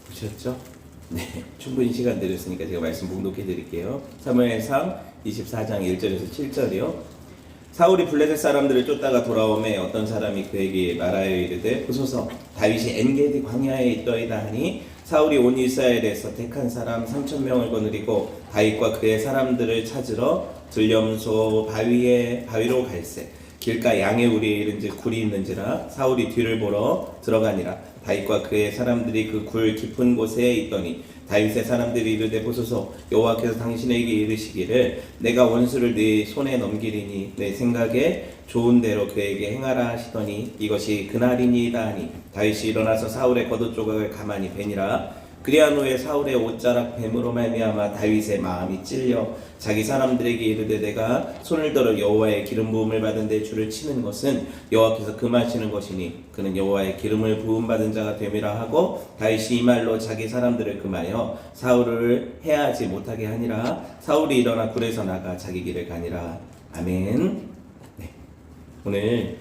보셨죠? 네, 충분히 시간 드렸으니까 제가 말씀 봉독해 드릴게요. 사무엘상 24장 1절에서 7절이요. 사울이 블레셋 사람들을 쫓다가 돌아오매 어떤 사람이 그에게 말하여 이르되 보소서 다윗이 엔게디 광야에 있더이다 하니 사울이 온 이스라엘에서 택한 사람 3,000명을 거느리고 다윗과 그의 사람들을 찾으러 들염소 바위로 갈새 길가 양의 우리에 이른즉 굴이 있는지라 사울이 뒤를 보러 들어가니라. 다윗과 그의 사람들이 그 굴 깊은 곳에 있더니 다윗의 사람들이 이르되 보소서 여호와께서 당신에게 이르시기를 내가 원수를 네 손에 넘기리니 내 생각에 좋은 대로 그에게 행하라 하시더니 이것이 그날이니이다 하니 다윗이 일어나서 사울의 겉옷 조각을 가만히 베니라. 그리한 후에 사울의 옷자락 뱀으로 말미암아 다윗의 마음이 찔려 자기 사람들에게 이르되 내가 손을 들어 여호와의 기름 부음을 받은 데 줄을 치는 것은 여호와께서 금하시는 것이니 그는 여호와의 기름을 부음 받은 자가 됨이라 하고 다윗이 이 말로 자기 사람들을 금하여 사울을 해하지 못하게 하니라. 사울이 일어나 굴에서 나가 자기 길을 가니라. 아멘. 네. 오늘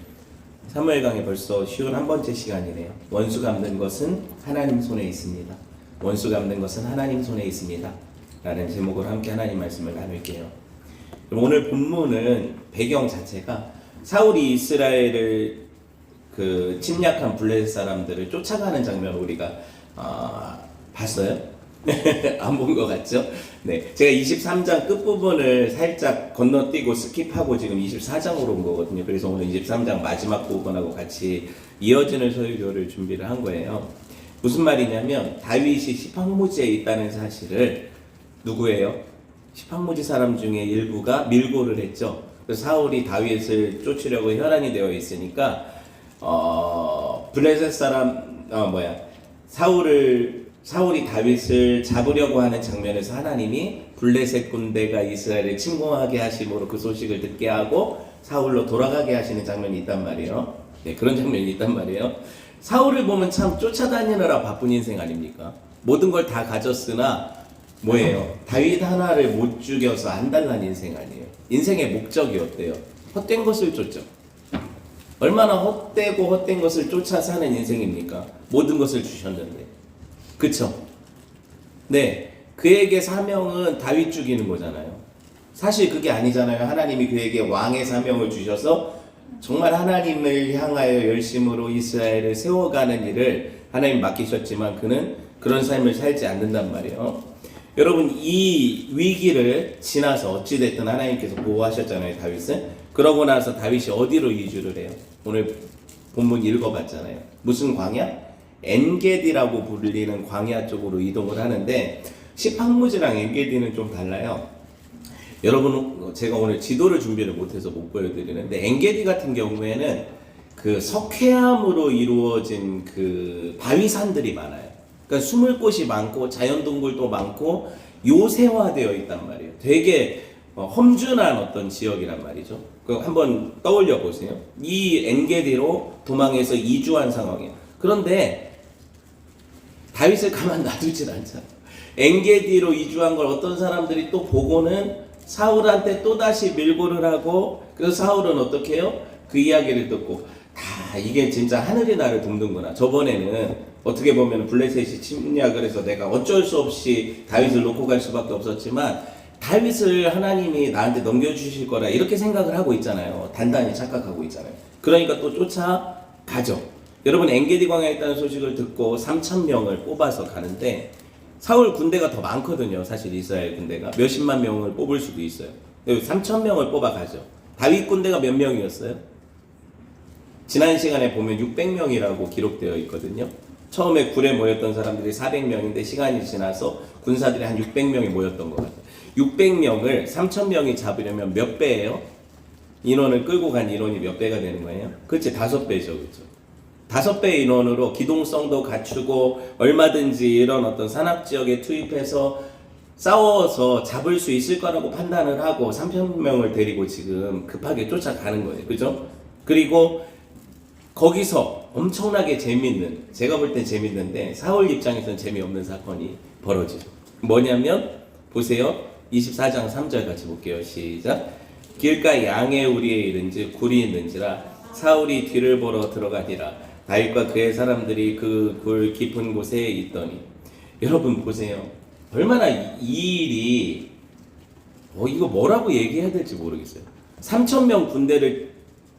사무엘강의 벌써 쉬운 한 번째 시간이네요. 원수 갚는 것은 하나님 손에 있습니다. 원수 갚는 것은 하나님 손에 있습니다. 라는 제목으로 함께 하나님 말씀을 나눌게요. 오늘 본문은 배경 자체가 사울이 이스라엘을 침략한 블레셋 사람들을 쫓아가는 장면을 우리가 봤어요? 안 본 것 같죠? 네, 제가 23장 끝부분을 살짝 건너뛰고 스킵하고 지금 24장으로 온 거거든요. 그래서 오늘 23장 마지막 부분하고 같이 이어지는 설교를 준비를 한 거예요. 무슨 말이냐면 다윗이 시팡무지에 있다는 사실을 누구예요? 시팡무지 사람 중에 일부가 밀고를 했죠. 그래서 사울이 다윗을 쫓으려고 혈안이 되어 있으니까 블레셋 사람 사울이 다윗을 잡으려고 하는 장면에서 하나님이 블레셋 군대가 이스라엘을 침공하게 하심으로 그 소식을 듣게 하고 사울로 돌아가게 하시는 장면이 있단 말이에요. 네, 그런 장면이 있단 말이에요. 사울을 보면 참 쫓아다니느라 바쁜 인생 아닙니까? 모든 걸 다 가졌으나 뭐예요? 다윗 하나를 못 죽여서 안달난 인생 아니에요. 인생의 목적이 어때요? 헛된 것을 쫓죠. 얼마나 헛되고 헛된 것을 쫓아 사는 인생입니까? 모든 것을 주셨는데. 그쵸? 네, 그에게 사명은 다윗 죽이는 거잖아요. 사실 그게 아니잖아요. 하나님이 그에게 왕의 사명을 주셔서 정말 하나님을 향하여 열심으로 이스라엘을 세워가는 일을 하나님 맡기셨지만 그는 그런 삶을 살지 않는단 말이에요. 여러분, 이 위기를 지나서 어찌됐든 하나님께서 보호하셨잖아요, 다윗은. 그러고 나서 다윗이 어디로 이주를 해요? 오늘 본문 읽어봤잖아요. 무슨 광야? 엔게디라고 불리는 광야 쪽으로 이동을 하는데 시팡무지랑 엔게디는 좀 달라요. 여러분, 제가 오늘 지도를 준비를 못해서 못 보여드리는데 엔게디 같은 경우에는 그 석회암으로 이루어진 그 바위산들이 많아요. 그러니까 숨을 곳이 많고 자연동굴도 많고 요새화되어 있단 말이에요. 되게 험준한 어떤 지역이란 말이죠. 한번 떠올려 보세요. 이 엔게디로 도망해서 이주한 상황이에요. 그런데 다윗을 가만 놔두질 않잖아요. 엔게디로 이주한 걸 어떤 사람들이 또 보고는 사울한테 또다시 밀고를 하고, 그래서 사울은 어떻게 해요? 그 이야기를 듣고 이게 진짜 하늘이 나를 돕는구나. 저번에는 어떻게 보면 블레셋이 침략을 해서 내가 어쩔 수 없이 다윗을 놓고 갈 수밖에 없었지만 다윗을 하나님이 나한테 넘겨주실 거라 이렇게 생각을 하고 있잖아요. 단단히 착각하고 있잖아요. 그러니까 또 쫓아가죠. 여러분, 엔게디 광야에 있다는 소식을 듣고 3,000명을 뽑아서 가는데 사울 군대가 더 많거든요. 사실 이스라엘 군대가 몇십만 명을 뽑을 수도 있어요. 3,000명을 뽑아가죠. 다윗 군대가 몇 명이었어요? 지난 시간에 보면 600명이라고 기록되어 있거든요. 처음에 굴에 모였던 사람들이 400명인데 시간이 지나서 군사들이 한 600명이 모였던 것 같아요. 600명을 3,000명이 잡으려면 몇 배예요? 인원을 끌고 간 인원이 몇 배가 되는 거예요? 그렇지, 5배죠. 그렇죠? 5배 인원으로 기동성도 갖추고 얼마든지 이런 어떤 산악지역에 투입해서 싸워서 잡을 수 있을 거라고 판단을 하고 3,000명을 데리고 지금 급하게 쫓아가는 거예요. 그죠? 그리고 거기서 엄청나게 재밌는, 제가 볼 땐 재밌는데 사울 입장에서는 재미없는 사건이 벌어지죠. 뭐냐면 보세요. 24장 3절 같이 볼게요. 시작. 길가 양의 우리에 이른지 굴이 있는지라 사울이 뒤를 보러 들어가니라. 다윗과 그의 사람들이 그 굴 깊은 곳에 있더니 여러분 보세요. 얼마나 이 일이 이거 뭐라고 얘기해야 될지 모르겠어요. 3,000명 군대를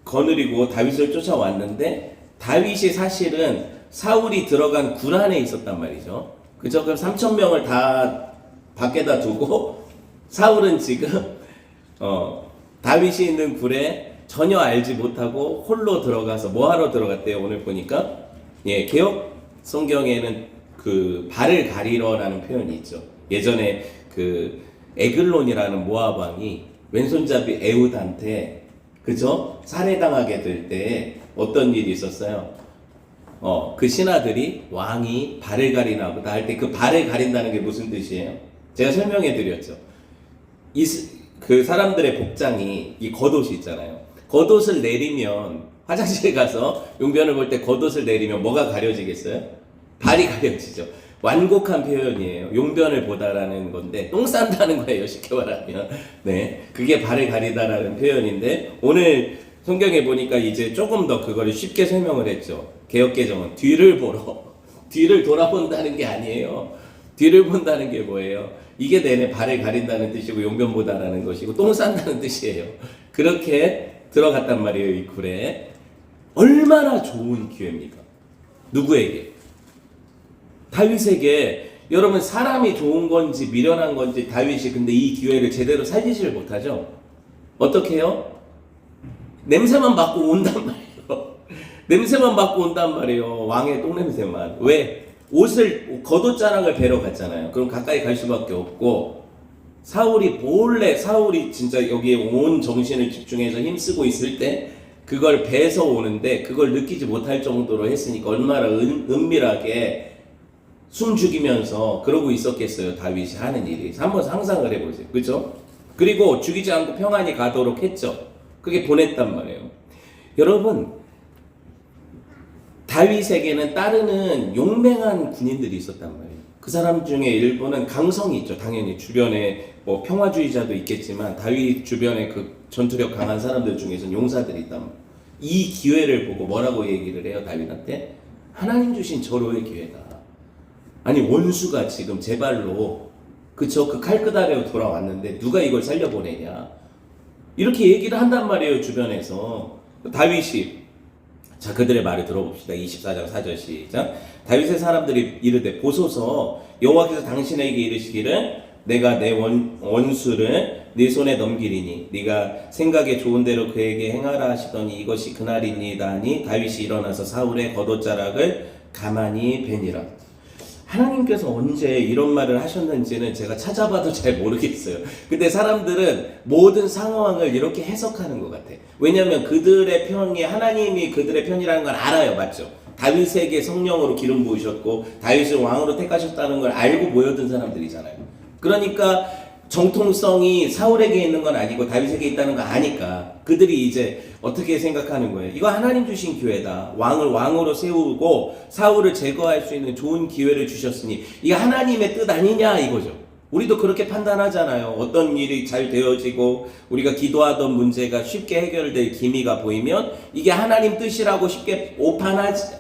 거느리고 다윗을 쫓아왔는데 다윗이 사실은 사울이 들어간 굴 안에 있었단 말이죠. 그죠? 그럼 3,000명을 다 밖에다 두고 사울은 지금 다윗이 있는 굴에 전혀 알지 못하고 홀로 들어가서 뭐 하러 들어갔대요? 오늘 보니까 개역 성경에는 그 발을 가리러라는 표현이 있죠. 예전에 그 에글론이라는 모압 왕이 왼손잡이 에훗한테 그죠? 살해당하게 될 때 어떤 일이 있었어요? 그 신하들이 왕이 발을 가리나 보다 할 때 그 발을 가린다는 게 무슨 뜻이에요? 제가 설명해 드렸죠. 그 사람들의 복장이 이 겉옷이 있잖아요. 겉옷을 내리면 화장실에 가서 용변을 볼 때 겉옷을 내리면 뭐가 가려지겠어요? 발이 가려지죠. 완곡한 표현이에요. 용변을 보다라는 건데 똥 싼다는 거예요. 쉽게 말하면. 네, 그게 발을 가리다라는 표현인데 오늘 성경에 보니까 이제 조금 더 그거를 쉽게 설명을 했죠. 개역개정은 뒤를 보러 뒤를 돌아본다는 게 아니에요. 뒤를 본다는 게 뭐예요? 이게 내내 발을 가린다는 뜻이고 용변 보다라는 것이고 똥 싼다는 뜻이에요. 그렇게 들어갔단 말이에요. 이 굴에. 얼마나 좋은 기회입니까? 누구에게? 다윗에게. 여러분 사람이 좋은 건지 미련한 건지 다윗이 근데 이 기회를 제대로 살리지를 못하죠. 어떻게 해요? 냄새만 맡고 온단 말이에요. 냄새만 맡고 온단 말이에요. 왕의 똥냄새만. 왜? 겉옷자락을 베러 갔잖아요. 그럼 가까이 갈 수밖에 없고 사울이 진짜 여기에 온 정신을 집중해서 힘쓰고 있을 때 그걸 베서 오는데 그걸 느끼지 못할 정도로 했으니까 얼마나 은밀하게 숨 죽이면서 그러고 있었겠어요. 다윗이 하는 일이. 한번 상상을 해보세요. 그렇죠? 그리고 죽이지 않고 평안히 가도록 했죠. 그게 보냈단 말이에요. 여러분 다윗에게는 따르는 용맹한 군인들이 있었단 말이에요. 그 사람 중에 일부는 강성이 있죠. 당연히 주변에 뭐 평화주의자도 있겠지만 다윗 주변에 그 전투력 강한 사람들 중에서는 용사들이 있단 말이에요. 이 기회를 보고 뭐라고 얘기를 해요? 다윗한테 하나님 주신 절호의 기회다. 아니 원수가 지금 제 발로 그쵸? 그 칼끝아래로 돌아왔는데 누가 이걸 살려보내냐 이렇게 얘기를 한단 말이에요. 주변에서. 다윗이 자 그들의 말을 들어봅시다. 24장 4절 시작. 다윗의 사람들이 이르되 보소서 여호와께서 당신에게 이르시기를 내가 내 원수를 네 손에 넘기리니 네가 생각에 좋은 대로 그에게 행하라 하시더니 이것이 그날이니이다 하니 다윗이 일어나서 사울의 겉옷자락을 가만히 베니라. 하나님께서 언제 이런 말을 하셨는지는 제가 찾아봐도 잘 모르겠어요. 근데 사람들은 모든 상황을 이렇게 해석하는 것 같아. 왜냐하면 그들의 편이 하나님이 그들의 편이라는 걸 알아요. 맞죠? 다윗에게 성령으로 기름 부으셨고 다윗을 왕으로 택하셨다는 걸 알고 모여든 사람들이잖아요. 그러니까 정통성이 사울에게 있는 건 아니고 다윗에게 있다는 거 아니까 그들이 이제 어떻게 생각하는 거예요? 이거 하나님 주신 기회다. 왕을 왕으로 세우고 사울을 제거할 수 있는 좋은 기회를 주셨으니 이게 하나님의 뜻 아니냐 이거죠. 우리도 그렇게 판단하잖아요. 어떤 일이 잘 되어지고 우리가 기도하던 문제가 쉽게 해결될 기미가 보이면 이게 하나님 뜻이라고 쉽게 오판하지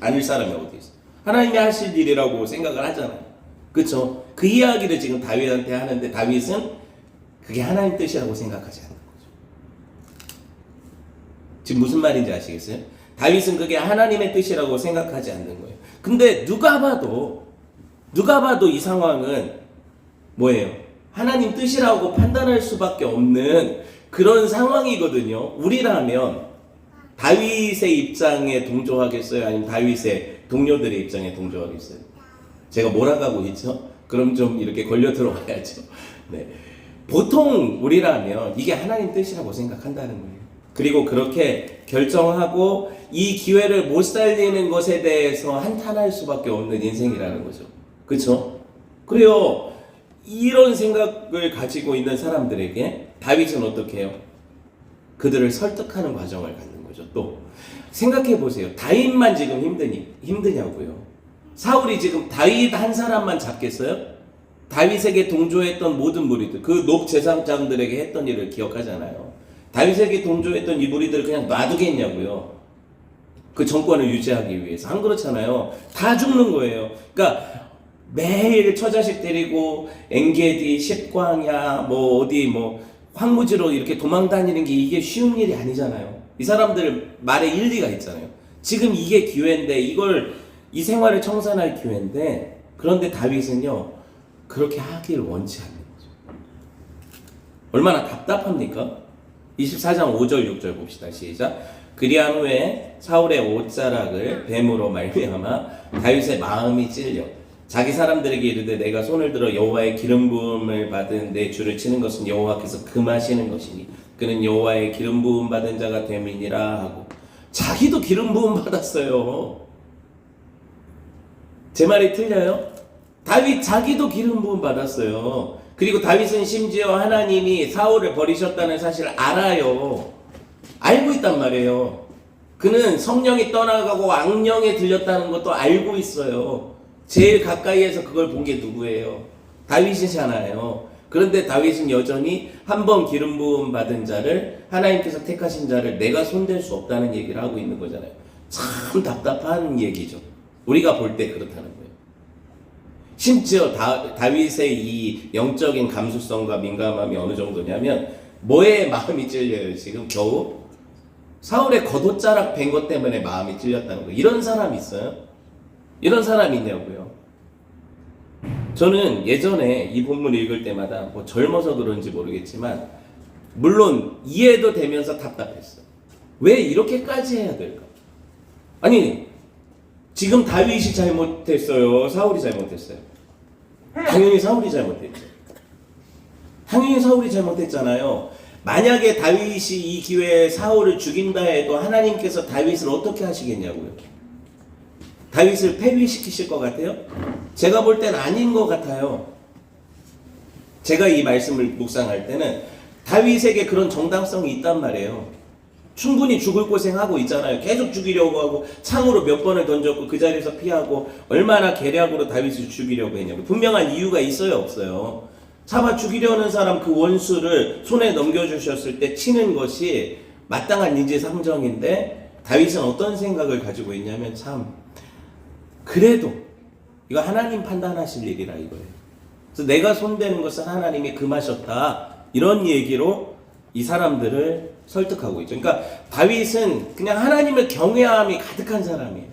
않을 사람이 어디 있어요? 하나님이 하실 일이라고 생각을 하잖아요. 그렇죠? 그 이야기를 지금 다윗한테 하는데 다윗은 그게 하나님 뜻이라고 생각하지 않는 거죠. 지금 무슨 말인지 아시겠어요? 다윗은 그게 하나님의 뜻이라고 생각하지 않는 거예요. 근데 누가 봐도 이 상황은 뭐예요? 하나님 뜻이라고 판단할 수밖에 없는 그런 상황이거든요. 우리라면 다윗의 입장에 동조하겠어요? 아니면 다윗의 동료들의 입장에 동조하겠어요? 제가 몰아가고 있죠? 그럼 좀 이렇게 걸려 들어와야죠. 네. 보통 우리라면 이게 하나님 뜻이라고 생각한다는 거예요. 그리고 그렇게 결정하고 이 기회를 못 살리는 것에 대해서 한탄할 수밖에 없는 인생이라는 거죠. 그렇죠? 그래요. 이런 생각을 가지고 있는 사람들에게 다윗은 어떻게 해요? 그들을 설득하는 과정을 갖는 거죠. 또 생각해 보세요. 다윗만 지금 힘드냐고요. 사울이 지금 다윗 한 사람만 잡겠어요? 다윗에게 동조했던 모든 무리들, 그 녹제사장들에게 했던 일을 기억하잖아요. 다윗에게 동조했던 이 무리들을 그냥 놔두겠냐고요. 그 정권을 유지하기 위해서. 안 그렇잖아요. 다 죽는 거예요. 그러니까 매일 처자식 데리고 엔게디, 십광야, 뭐 어디 뭐 황무지로 이렇게 도망 다니는 게 이게 쉬운 일이 아니잖아요. 이 사람들 말에 일리가 있잖아요. 지금 이게 기회인데 이 생활을 청산할 기회인데, 그런데 다윗은요 그렇게 하기를 원치 않는 거죠. 얼마나 답답합니까? 24장 5절 6절 봅시다. 시작. 그리한 후에 사울의 옷자락을 뱀으로 말미암아 다윗의 마음이 찔려 자기 사람들에게 이르되 내가 손을 들어 여호와의 기름 부음을 받은 내 주를 치는 것은 여호와께서 금하시는 것이니 그는 여호와의 기름 부음 받은 자가 됨이니라 하고. 자기도 기름 부음 받았어요. 제 말이 틀려요? 다윗 자기도 기름 부음 받았어요. 그리고 다윗은 심지어 하나님이 사울을 버리셨다는 사실을 알아요. 알고 있단 말이에요. 그는 성령이 떠나가고 악령에 들렸다는 것도 알고 있어요. 제일 가까이에서 그걸 본 게 누구예요? 다윗이잖아요. 그런데 다윗은 여전히 한 번 기름 부음 받은 자를, 하나님께서 택하신 자를 내가 손댈 수 없다는 얘기를 하고 있는 거잖아요. 참 답답한 얘기죠. 우리가 볼 때 그렇다는 거예요. 심지어 다윗의 이 영적인 감수성과 민감함이 어느 정도냐면 뭐에 마음이 찔려요? 지금 겨우 사울의 겉옷자락 벤 것 때문에 마음이 찔렸다는 거예요. 이런 사람이 있어요? 이런 사람이 있냐고요. 저는 예전에 이 본문 읽을 때마다 뭐 젊어서 그런지 모르겠지만 물론 이해도 되면서 답답했어요. 왜 이렇게까지 해야 될까? 아니 지금 다윗이 잘못했어요? 사울이 잘못했어요? 당연히 사울이 잘못했죠. 당연히 사울이 잘못했잖아요. 만약에 다윗이 이 기회에 사울을 죽인다 해도 하나님께서 다윗을 어떻게 하시겠냐고요. 다윗을 폐위시키실 것 같아요? 제가 볼 땐 아닌 것 같아요. 제가 이 말씀을 묵상할 때는 다윗에게 그런 정당성이 있단 말이에요. 충분히 죽을 고생하고 있잖아요. 계속 죽이려고 하고 창으로 몇 번을 던졌고 그 자리에서 피하고 얼마나 계략으로 다윗을 죽이려고 했냐고. 분명한 이유가 있어요, 없어요? 잡아 죽이려는 사람 그 원수를 손에 넘겨주셨을 때 치는 것이 마땅한 인지상정인데 다윗은 어떤 생각을 가지고 있냐면 참 그래도 이거 하나님 판단하실 일이라 이거예요. 그래서 내가 손대는 것은 하나님이 금하셨다 이런 얘기로 이 사람들을 설득하고 있죠. 그러니까 다윗은 그냥 하나님을 경외함이 가득한 사람이에요.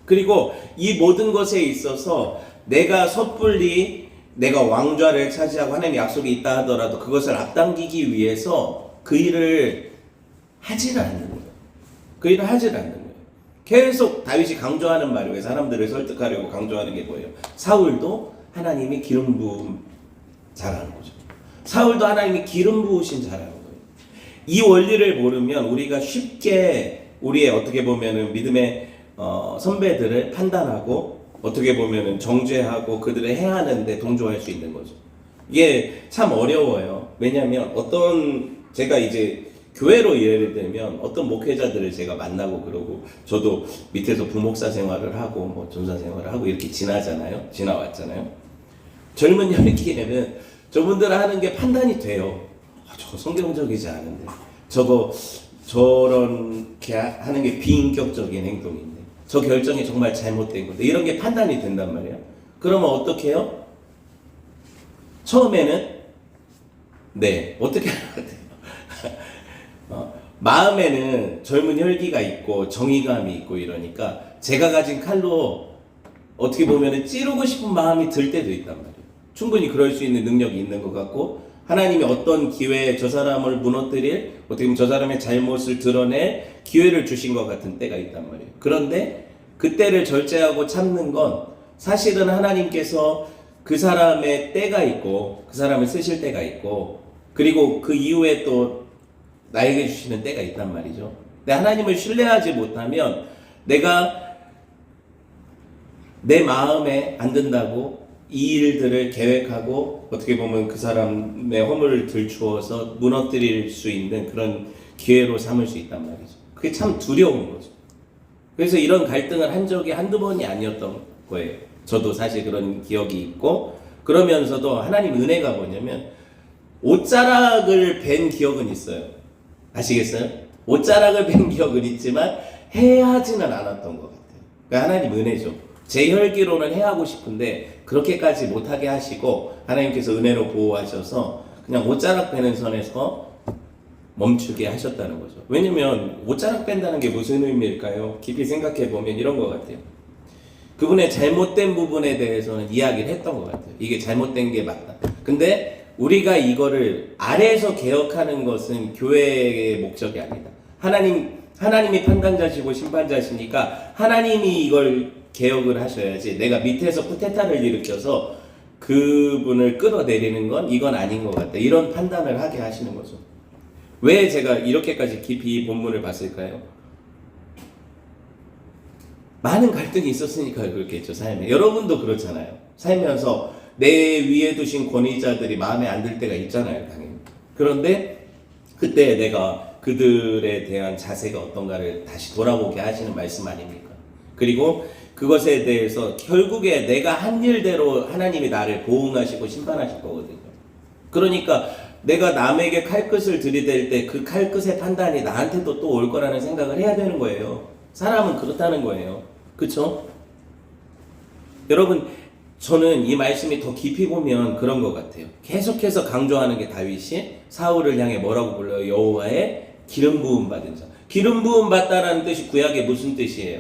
그리고 이 모든 것에 있어서 내가 섣불리 내가 왕좌를 차지하고 하나님의 약속이 있다 하더라도 그것을 앞당기기 위해서 그 일을 하지를 않는 거예요. 그 일을 하지를 않는 거예요. 계속 다윗이 강조하는 말이 왜 사람들을 설득하려고 강조하는 게 뭐예요? 사울도 하나님이 기름 부음 잘하는 거죠. 사울도 하나님이 기름 부으신 자라는 거예요. 이 원리를 모르면 우리가 쉽게 우리의 어떻게 보면은 믿음의 선배들을 판단하고 어떻게 보면은 정죄하고 그들을 해하는데 동조할 수 있는 거죠. 이게 참 어려워요. 왜냐하면 제가 이제 교회로 예를 들면 어떤 목회자들을 제가 만나고 그러고 저도 밑에서 부목사 생활을 하고 뭐 전사 생활을 하고 이렇게 지나왔잖아요. 젊은 혈기에는 저분들 하는 게 판단이 돼요. 저거 성경적이지 않은데 저렇게 하는 게 비인격적인 행동인데 저 결정이 정말 잘못된 건데 이런 게 판단이 된단 말이에요. 그러면 어떻게 해요? 처음에는 어떻게 하는 것 같아요? 마음에는 젊은 혈기가 있고 정의감이 있고 이러니까 제가 가진 칼로 어떻게 보면 찌르고 싶은 마음이 들 때도 있단 말이에요. 충분히 그럴 수 있는 능력이 있는 것 같고 하나님이 어떤 기회에 저 사람을 무너뜨릴 어떻게 보면 저 사람의 잘못을 드러낼 기회를 주신 것 같은 때가 있단 말이에요. 그런데 그때를 절제하고 참는 건 사실은 하나님께서 그 사람의 때가 있고 그 사람을 쓰실 때가 있고 그리고 그 이후에 또 나에게 주시는 때가 있단 말이죠. 근데 하나님을 신뢰하지 못하면 내가 내 마음에 안 든다고 이 일들을 계획하고 어떻게 보면 그 사람의 허물을 들추어서 무너뜨릴 수 있는 그런 기회로 삼을 수 있단 말이죠. 그게 참 두려운 거죠. 그래서 이런 갈등을 한 적이 한두 번이 아니었던 거예요. 저도 사실 그런 기억이 있고 그러면서도 하나님 은혜가 뭐냐면 옷자락을 벤 기억은 있어요. 아시겠어요? 옷자락을 뺀 기억은 있지만 해하지는 않았던 것 같아요. 그러니까 하나님 은혜죠. 제 혈기로는 해하고 싶은데 그렇게까지 못하게 하시고 하나님께서 은혜로 보호하셔서 그냥 옷자락 빼는 선에서 멈추게 하셨다는 거죠. 왜냐면 옷자락 뺀다는 게 무슨 의미일까요? 깊이 생각해 보면 이런 것 같아요. 그분의 잘못된 부분에 대해서는 이야기를 했던 것 같아요. 이게 잘못된 게 맞다. 근데 우리가 이거를 아래에서 개혁하는 것은 교회의 목적이 아니다. 하나님이 판단자시고 심판자시니까 하나님이 이걸 개혁을 하셔야지 내가 밑에서 쿠데타를 일으켜서 그분을 끌어내리는 건 이건 아닌 것 같다. 이런 판단을 하게 하시는 거죠. 왜 제가 이렇게까지 깊이 이 본문을 봤을까요? 많은 갈등이 있었으니까 그렇겠죠, 삶에. 여러분도 그렇잖아요. 살면서 내 위에 두신 권위자들이 마음에 안 들 때가 있잖아요, 당연히. 그런데 그때 내가 그들에 대한 자세가 어떤가를 다시 돌아보게 하시는 말씀 아닙니까? 그리고 그것에 대해서 결국에 내가 한 일대로 하나님이 나를 보응하시고 심판하실 거거든요. 그러니까 내가 남에게 칼끝을 들이댈 때 그 칼끝의 판단이 나한테도 또 올 거라는 생각을 해야 되는 거예요. 사람은 그렇다는 거예요. 그쵸? 여러분, 저는 이 말씀이 더 깊이 보면 그런 것 같아요. 계속해서 강조하는 게 다윗이 사울을 향해 뭐라고 불러요? 여호와의 기름 부음 받은 자. 기름 부음 받다라는 뜻이 구약에 무슨 뜻이에요?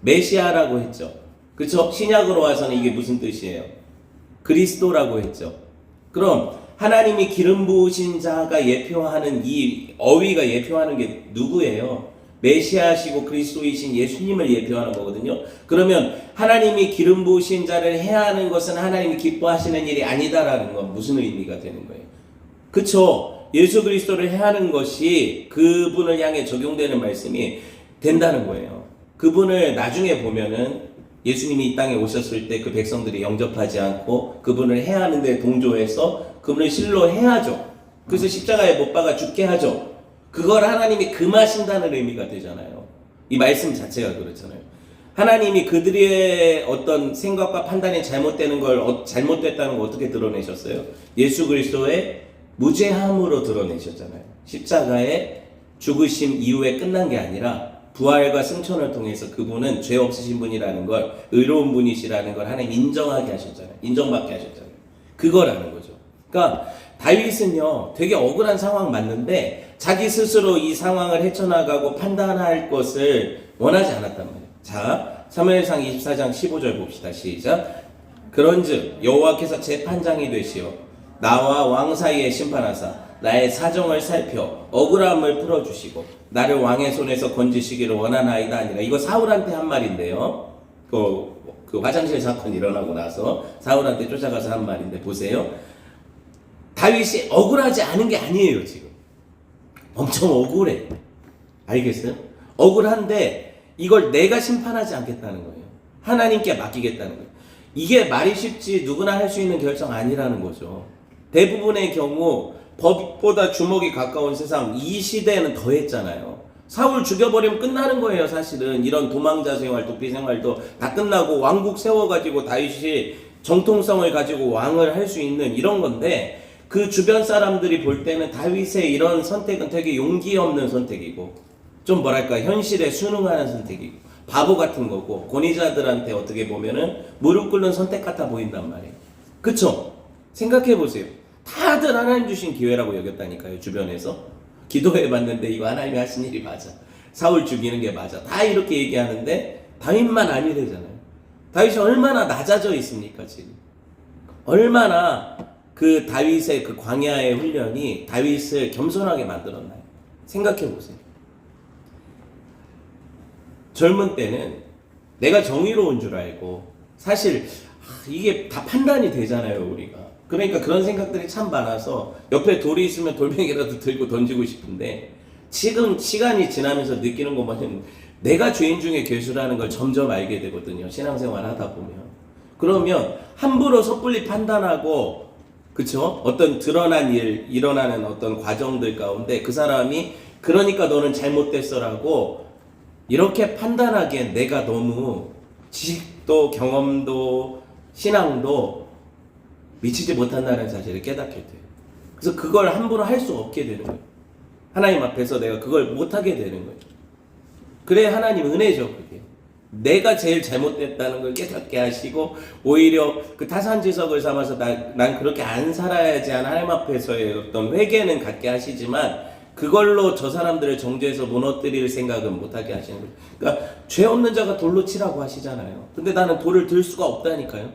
메시아라고 했죠. 그쵸? 신약으로 와서는 이게 무슨 뜻이에요? 그리스도라고 했죠. 그럼 하나님이 기름 부으신 자가 예표하는 이 어휘가 예표하는 게 누구예요? 메시아시고 그리스도이신 예수님을 예표하는 거거든요. 그러면 하나님이 기름 부으신 자를 해야 하는 것은 하나님이 기뻐하시는 일이 아니다라는 건 무슨 의미가 되는 거예요? 그쵸? 예수 그리스도를 해야 하는 것이 그분을 향해 적용되는 말씀이 된다는 거예요. 그분을 나중에 보면은 예수님이 이 땅에 오셨을 때 그 백성들이 영접하지 않고 그분을 해야 하는데 동조해서 그분을 실로 해야죠. 그래서 십자가에 못 박아 죽게 하죠. 그걸 하나님이 금하신다는 의미가 되잖아요. 이 말씀 자체가 그렇잖아요. 하나님이 그들의 어떤 생각과 판단이 잘못되는 걸 잘못됐다는 걸 어떻게 드러내셨어요? 예수 그리스도의 무죄함으로 드러내셨잖아요. 십자가의 죽으심 이후에 끝난 게 아니라 부활과 승천을 통해서 그분은 죄 없으신 분이라는 걸, 의로운 분이시라는 걸 하나님 인정하게 하셨잖아요. 인정받게 하셨잖아요. 그거라는 거죠. 그러니까 다윗은요 되게 억울한 상황 맞는데 자기 스스로 이 상황을 헤쳐나가고 판단할 것을 원하지 않았단 말이에요. 자, 사무엘상 24장 15절 봅시다. 시작. 그런즉 여호와께서 재판장이 되시어 나와 왕 사이에 심판하사 나의 사정을 살펴 억울함을 풀어주시고 나를 왕의 손에서 건지시기를 원하나이다 아니라. 이거 사울한테 한 말인데요. 그 화장실 사건 일어나고 나서 사울한테 쫓아가서 한 말인데 보세요. 다윗이 억울하지 않은 게 아니에요. 지금 엄청 억울해. 알겠어요? 억울한데 이걸 내가 심판하지 않겠다는 거예요. 하나님께 맡기겠다는 거예요. 이게 말이 쉽지 누구나 할 수 있는 결정 아니라는 거죠. 대부분의 경우 법보다 주먹이 가까운 세상, 이 시대에는 더 했잖아요. 사울 죽여버리면 끝나는 거예요. 사실은 이런 도망자 생활, 도피 생활도 다 끝나고 왕국 세워가지고 다윗이 정통성을 가지고 왕을 할 수 있는 이런 건데, 그 주변 사람들이 볼 때는 다윗의 이런 선택은 되게 용기 없는 선택이고 좀 뭐랄까 현실에 순응하는 선택이고 바보 같은 거고 권위자들한테 어떻게 보면은 무릎 꿇는 선택 같아 보인단 말이에요. 그쵸? 생각해 보세요. 다들 하나님 주신 기회라고 여겼다니까요. 주변에서 기도해 봤는데 이거 하나님이 하신 일이 맞아, 사울 죽이는 게 맞아, 다 이렇게 얘기하는데 다윗만 아니래잖아요. 다윗이 얼마나 낮아져 있습니까 지금? 얼마나 그 다윗의 그 광야의 훈련이 다윗을 겸손하게 만들었나요? 생각해 보세요. 젊은 때는 내가 정의로운 줄 알고 사실 이게 다 판단이 되잖아요 우리가. 그러니까 그런 생각들이 참 많아서 옆에 돌이 있으면 돌멩이라도 들고 던지고 싶은데, 지금 시간이 지나면서 느끼는 것만은 내가 죄인 중에 괴수라는 걸 점점 알게 되거든요. 신앙생활 하다 보면. 그러면 함부로 섣불리 판단하고, 그쵸? 어떤 드러난 일, 일어나는 어떤 과정들 가운데 그 사람이 그러니까 너는 잘못됐어라고 이렇게 판단하기엔 내가 너무 지식도 경험도 신앙도 미치지 못한다는 사실을 깨닫게 돼요. 그래서 그걸 함부로 할 수 없게 되는 거예요. 하나님 앞에서 내가 그걸 못하게 되는 거예요. 그래 하나님 은혜죠 그게. 내가 제일 잘못됐다는 걸 깨닫게 하시고 오히려 그 타산지석을 삼아서 난 그렇게 안 살아야지 하는 하나님 앞에서의 어떤 회개는 갖게 하시지만 그걸로 저 사람들을 정죄해서 무너뜨릴 생각은 못하게 하시는 거죠. 그러니까 죄 없는 자가 돌로 치라고 하시잖아요. 근데 나는 돌을 들 수가 없다니까요.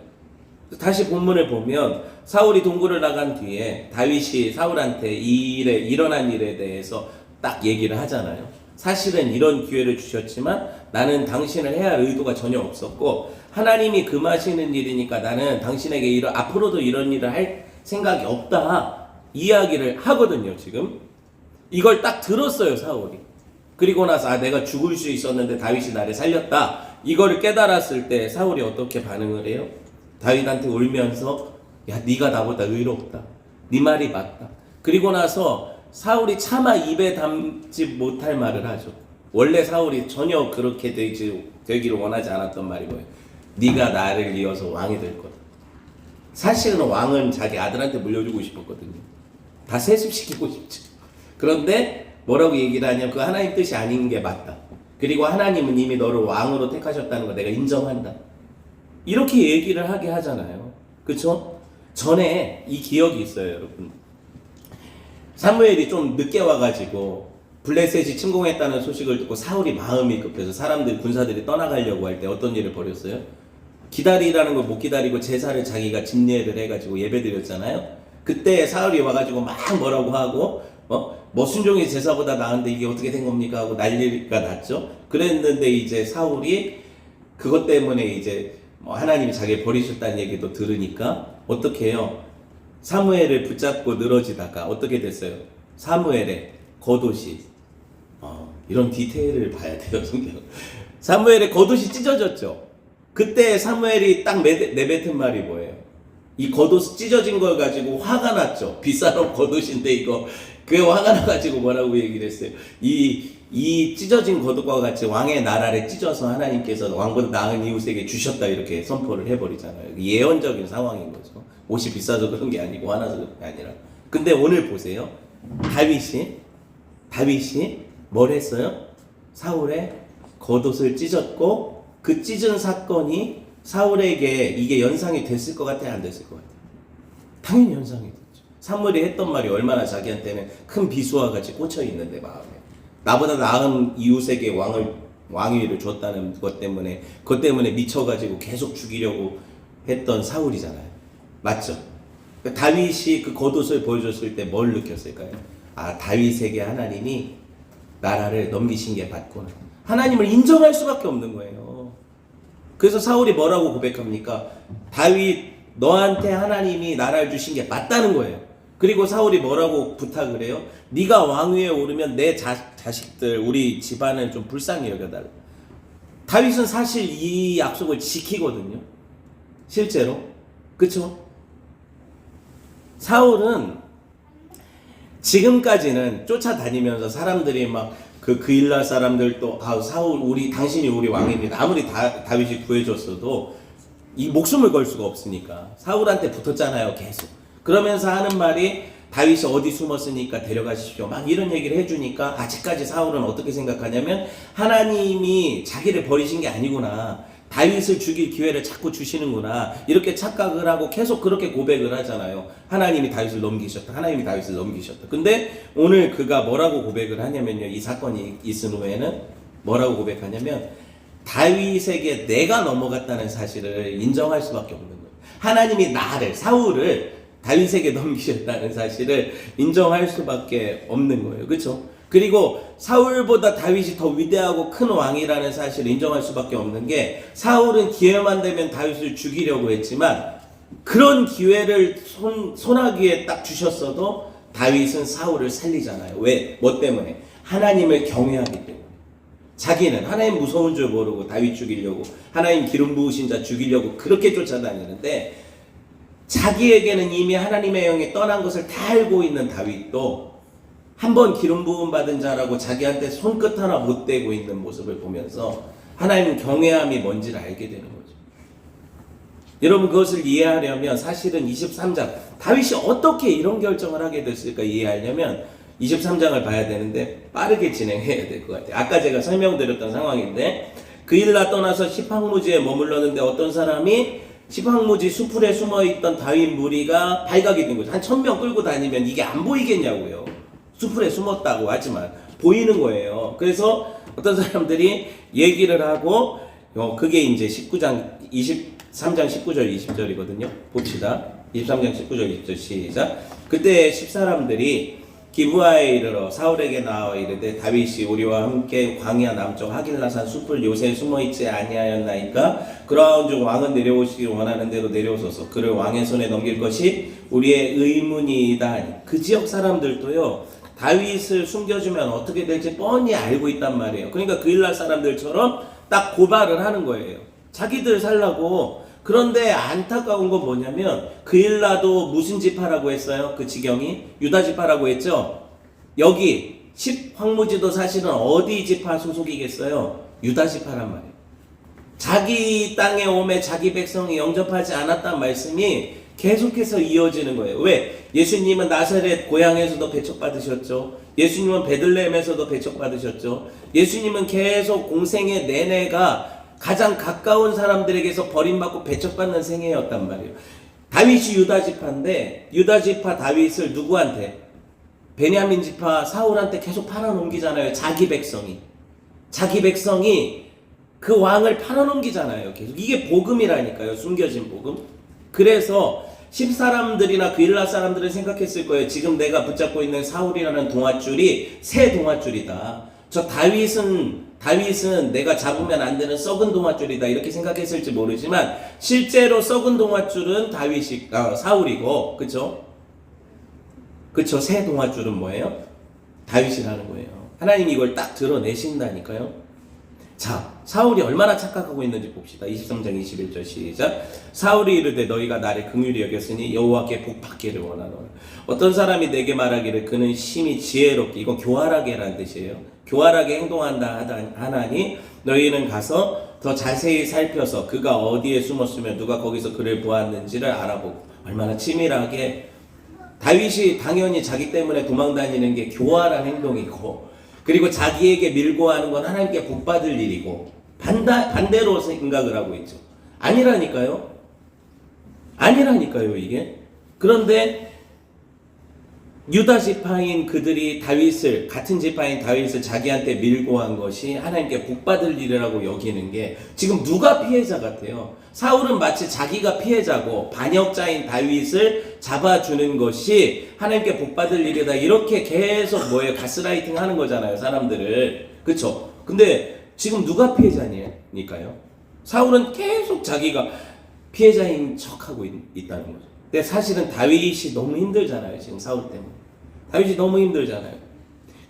다시 본문을 보면 사울이 동굴을 나간 뒤에 다윗이 사울한테 일어난 일에 대해서 딱 얘기를 하잖아요. 사실은 이런 기회를 주셨지만 나는 당신을 해야 할 의도가 전혀 없었고 하나님이 금하시는 일이니까 나는 당신에게 앞으로도 이런 일을 할 생각이 없다 이야기를 하거든요. 지금 이걸 딱 들었어요 사울이. 그리고 나서 내가 죽을 수 있었는데 다윗이 나를 살렸다 이거를 깨달았을 때 사울이 어떻게 반응을 해요? 다윗한테 울면서 야 네가 나보다 의롭다 네 말이 맞다. 그리고 나서 사울이 차마 입에 담지 못할 말을 하죠. 원래 사울이 전혀 그렇게 되기를 원하지 않았던 말이 뭐예요? 네가 나를 이어서 왕이 될 거다. 사실은 왕은 자기 아들한테 물려주고 싶었거든요. 다 세습시키고 싶죠. 그런데 뭐라고 얘기를 하냐면 그 하나님 뜻이 아닌 게 맞다. 그리고 하나님은 이미 너를 왕으로 택하셨다는 거 내가 인정한다. 이렇게 얘기를 하게 하잖아요. 그쵸? 전에 이 기억이 있어요 여러분. 사무엘이 좀 늦게 와가지고 블레셋이 침공했다는 소식을 듣고 사울이 마음이 급해서 군사들이 떠나가려고 할 때 어떤 일을 벌였어요? 기다리라는 걸 못 기다리고 제사를 자기가 집례를 해가지고 예배드렸잖아요. 그때 사울이 와가지고 막 뭐라고 하고 뭐 순종이 제사보다 나은데 이게 어떻게 된 겁니까 하고 난리가 났죠. 그랬는데 이제 사울이 그것 때문에 이제 하나님이 자기 버리셨다는 얘기도 들으니까 어떻게 해요? 사무엘을 붙잡고 늘어지다가 어떻게 됐어요? 사무엘의 겉옷이 이런 디테일을 봐야 돼요 성경. 사무엘의 겉옷이 찢어졌죠. 그때 사무엘이 딱 내뱉은 말이 뭐예요? 이 겉옷 찢어진 걸 가지고 화가 났죠. 비싼 겉옷인데 이거 그게 화가 나가지고 뭐라고 얘기를 했어요? 이 찢어진 겉옷과 같이 왕의 나라를 찢어서 하나님께서 왕보다 나은 이웃에게 주셨다 이렇게 선포를 해버리잖아요. 예언적인 상황인 거죠. 옷이 비싸서 그런 게 아니고 화나서 그런 게 아니라. 근데 오늘 보세요. 다윗이 뭘 했어요? 사울의 겉옷을 찢었고 그 찢은 사건이 사울에게 이게 연상이 됐을 것 같아요? 안 됐을 것 같아요? 당연히 연상이 됐죠. 사무엘이 했던 말이 얼마나 자기한테는 큰 비수와 같이 꽂혀 있는데 마음에 나보다 나은 이웃에게 왕위를 줬다는 것 때문에 미쳐가지고 계속 죽이려고 했던 사울이잖아요. 맞죠? 다윗이 그 겉옷을 보여줬을 때 뭘 느꼈을까요? 다윗에게 하나님이 나라를 넘기신 게 맞구나. 하나님을 인정할 수밖에 없는 거예요. 그래서 사울이 뭐라고 고백합니까? 다윗 너한테 하나님이 나라를 주신 게 맞다는 거예요. 그리고 사울이 뭐라고 부탁을 해요? 네가 왕위에 오르면 내 자식들 우리 집안을 좀 불쌍히 여겨달라. 다윗은 사실 이 약속을 지키거든요. 실제로. 그쵸? 사울은 지금까지는 쫓아다니면서 사람들이 막 그 일날 사람들도 사울 당신이 우리 왕입니다. 아무리 다윗이 구해줬어도 이 목숨을 걸 수가 없으니까 사울한테 붙었잖아요 계속. 그러면서 하는 말이 다윗이 어디 숨었으니까 데려가십시오 막 이런 얘기를 해주니까 아직까지 사울은 어떻게 생각하냐면 하나님이 자기를 버리신 게 아니구나, 다윗을 죽일 기회를 자꾸 주시는구나 이렇게 착각을 하고 계속 그렇게 고백을 하잖아요. 하나님이 다윗을 넘기셨다. 근데 오늘 그가 뭐라고 고백을 하냐면요, 이 사건이 있은 후에는 뭐라고 고백하냐면 다윗에게 내가 넘어갔다는 사실을 인정할 수밖에 없는 거예요. 하나님이 사울을 다윗에게 넘기셨다는 사실을 인정할 수밖에 없는 거예요. 그렇죠? 그리고 사울보다 다윗이 더 위대하고 큰 왕이라는 사실을 인정할 수밖에 없는 게, 사울은 기회만 되면 다윗을 죽이려고 했지만 그런 기회를 손아귀에 딱 주셨어도 다윗은 사울을 살리잖아요. 왜? 뭐 때문에? 하나님을 경외하기 때문에. 자기는 하나님 무서운 줄 모르고 다윗 죽이려고, 하나님 기름 부으신 자 죽이려고 그렇게 쫓아다니는데, 자기에게는 이미 하나님의 영이 떠난 것을 다 알고 있는 다윗도 한번 기름 부음 받은 자라고 자기한테 손끝 하나 못 대고 있는 모습을 보면서 하나님 경외함이 뭔지를 알게 되는 거죠. 여러분, 그것을 이해하려면 사실은 23장 다윗이 어떻게 이런 결정을 하게 됐을까 이해하려면 23장을 봐야 되는데 빠르게 진행해야 될 것 같아요. 아까 제가 설명드렸던 상황인데 그일라 떠나서 시팡무지에 머물렀는데 어떤 사람이 시팡무지 수풀에 숨어있던 다윗 무리가 발각이 된 거죠. 한 1000명 끌고 다니면 이게 안 보이겠냐고요. 수풀에 숨었다고 하지만 보이는 거예요. 그래서 어떤 사람들이 얘기를 하고 그게 이제 23장 19절 20절이거든요. 봅시다. 23장 19절 20절 시작. 그때 10사람들이 기브아에 이르러 사울에게 나와 이르되 다윗이 우리와 함께 광야 남쪽 하길라산 숲을 요새 숨어있지 아니하였나이까 그러한즉 왕은 내려오시기 원하는 대로 내려오소서 그를 왕의 손에 넘길 것이 우리의 의문이다 하니 그 지역 사람들도요 다윗을 숨겨주면 어떻게 될지 뻔히 알고 있단 말이에요. 그러니까 그일라 사람들처럼 딱 고발을 하는 거예요. 자기들 살라고. 그런데 안타까운 건 뭐냐면 그일라도 무슨 지파라고 했어요? 그 지경이 유다 지파라고 했죠. 여기 10황무지도 사실은 어디 지파 소속이겠어요? 유다 지파란 말이에요. 자기 땅에 오매 자기 백성이 영접하지 않았다는 말씀이 계속해서 이어지는 거예요. 왜? 예수님은 나사렛 고향에서도 배척받으셨죠. 예수님은 베들레헴에서도 배척받으셨죠. 예수님은 계속 공생의 내내가 가장 가까운 사람들에게서 버림받고 배척받는 생애였단 말이에요. 다윗이 유다 지파인데 유다 지파 다윗을 누구한테? 베냐민 지파 사울한테 계속 팔아넘기잖아요. 자기 백성이 그 왕을 팔아넘기잖아요. 계속 이게 복음이라니까요. 숨겨진 복음. 그래서 10사람들이나 그일라 사람들은 생각했을 거예요. 지금 내가 붙잡고 있는 사울이라는 동아줄이 새 동아줄이다. 저 다윗은 내가 잡으면 안 되는 썩은 동아줄이다 이렇게 생각했을지 모르지만 실제로 썩은 동아줄은 사울이고 그쵸? 새 동아줄은 뭐예요? 다윗이라는 거예요. 하나님이 이걸 딱 드러내신다니까요. 자, 사울이 얼마나 착각하고 있는지 봅시다. 23장 21절 시작. 사울이 이르되 너희가 나를 긍휼히 여겼으니 여호와께 복 받기를 원하노라. 어떤 사람이 내게 말하기를 그는 심히 지혜롭게, 이건 교활하게라는 뜻이에요. 교활하게 행동한다 하나니 너희는 가서 더 자세히 살펴서 그가 어디에 숨었으며 누가 거기서 그를 보았는지를 알아보고. 얼마나 치밀하게. 다윗이 당연히 자기 때문에 도망다니는 게 교활한 행동이고 그리고 자기에게 밀고 하는 건 하나님께 복받을 일이고 반대로 생각을 하고 있죠. 아니라니까요 이게. 그런데 유다 지파인 그들이 같은 지파인 다윗을 자기한테 밀고 한 것이 하나님께 복받을 일이라고 여기는 게 지금 누가 피해자 같아요? 사울은 마치 자기가 피해자고 반역자인 다윗을 잡아주는 것이 하나님께 복받을 일이다 이렇게 계속 가스라이팅 하는 거잖아요, 사람들을. 그쵸? 근데 지금 누가 피해자니까요? 사울은 계속 자기가 피해자인 척하고 있다는 거죠. 근데 사실은 다윗이 너무 힘들잖아요. 지금 사울 때문에. 다윗이 너무 힘들잖아요.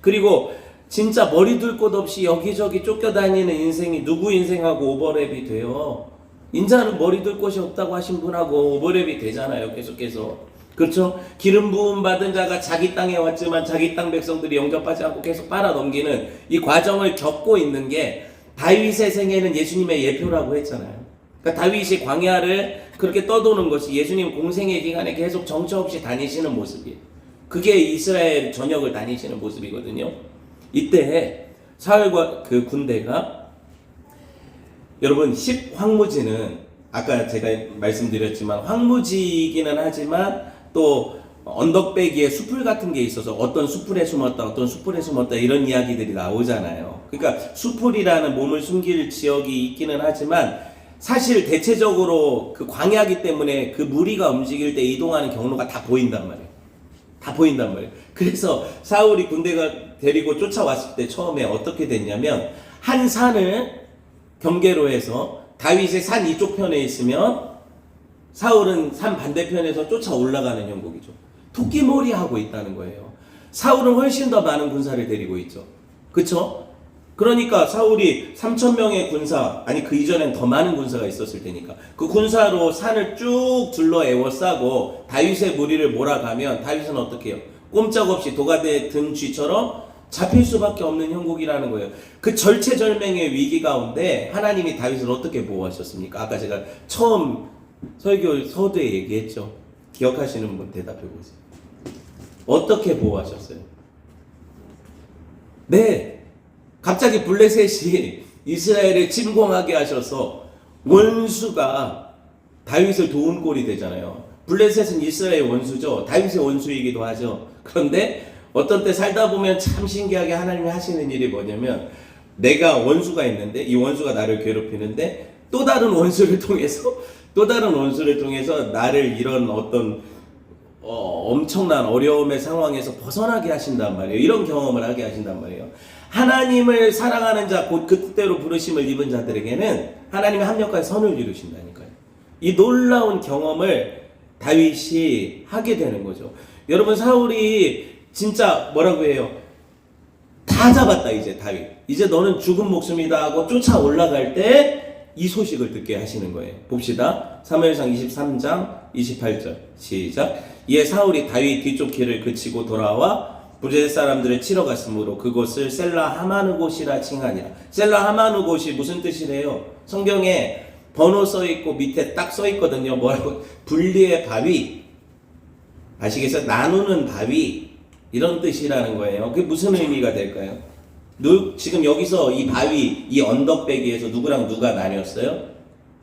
그리고 진짜 머리 둘 곳 없이 여기저기 쫓겨다니는 인생이 누구 인생하고 오버랩이 돼요. 인자는 머리 둘 곳이 없다고 하신 분하고 오버랩이 되잖아요. 계속해서. 그렇죠? 기름 부음 받은 자가 자기 땅에 왔지만 자기 땅 백성들이 영접하지 않고 계속 빨아넘기는 이 과정을 겪고 있는 게 다윗의 생애는 예수님의 예표라고 했잖아요. 그러니까 다윗이 광야를 그렇게 떠도는 것이 예수님 공생의 기간에 계속 정처 없이 다니시는 모습이에요. 그게 이스라엘 전역을 다니시는 모습이거든요. 이때 사울과 그 군대가 여러분 10황무지는 아까 제가 말씀드렸지만 황무지이기는 하지만 또 언덕배기에 수풀 같은 게 있어서 어떤 수풀에 숨었다 이런 이야기들이 나오잖아요. 그러니까 수풀이라는 몸을 숨길 지역이 있기는 하지만 사실 대체적으로 그 광야기 때문에 그 무리가 움직일 때 이동하는 경로가 다 보인단 말이에요. 그래서 사울이 군대가 데리고 쫓아왔을 때 처음에 어떻게 됐냐면 한 산을 경계로 해서 다윗의 산 이쪽 편에 있으면 사울은 산 반대편에서 쫓아 올라가는 형국이죠. 토끼몰이 하고 있다는 거예요. 사울은 훨씬 더 많은 군사를 데리고 있죠. 그쵸? 그러니까 사울이 3,000명의 군사, 그 이전엔 더 많은 군사가 있었을 테니까 그 군사로 산을 쭉 둘러 에워싸고 다윗의 무리를 몰아가면 다윗은 어떻게 해요? 꼼짝없이 도가대 든 쥐처럼 잡힐 수밖에 없는 형국이라는 거예요. 그 절체절명의 위기 가운데 하나님이 다윗을 어떻게 보호하셨습니까? 아까 제가 처음 설교 서두에 얘기했죠. 기억하시는 분 대답해 보세요. 어떻게 보호하셨어요? 네, 갑자기 블레셋이 이스라엘을 침공하게 하셔서 원수가 다윗을 도운 꼴이 되잖아요. 블레셋은 이스라엘 원수죠. 다윗의 원수이기도 하죠. 그런데 어떤 때 살다 보면 참 신기하게 하나님이 하시는 일이 뭐냐면, 내가 원수가 있는데 이 원수가 나를 괴롭히는데 또 다른 원수를 통해서 나를 이런 어떤 엄청난 어려움의 상황에서 벗어나게 하신단 말이에요. 이런 경험을 하게 하신단 말이에요. 하나님을 사랑하는 자, 곧 그 뜻대로 부르심을 입은 자들에게는 하나님의 합력과 선을 이루신다니까요. 이 놀라운 경험을 다윗이 하게 되는 거죠. 여러분, 사울이 진짜 뭐라고 해요? 다 잡았다 이제 다윗. 이제 너는 죽은 목숨이다 하고 쫓아 올라갈 때 이 소식을 듣게 하시는 거예요. 봅시다. 사무엘상 23장 28절 시작. 이에 사울이 다윗 뒤쪽 길을 그치고 돌아와 블레셋 사람들을 치러 갔으므로 그곳을 셀라 하마누곳이라 칭하니라. 셀라 하마누곳이 무슨 뜻이래요? 성경에 번호 써 있고 밑에 딱 써 있거든요. 뭐라고? 분리의 바위. 아시겠어요? 나누는 바위. 이런 뜻이라는 거예요. 그게 무슨 의미가 될까요? 지금 여기서 이 바위, 이 언덕배기에서 누구랑 누가 나뉘었어요?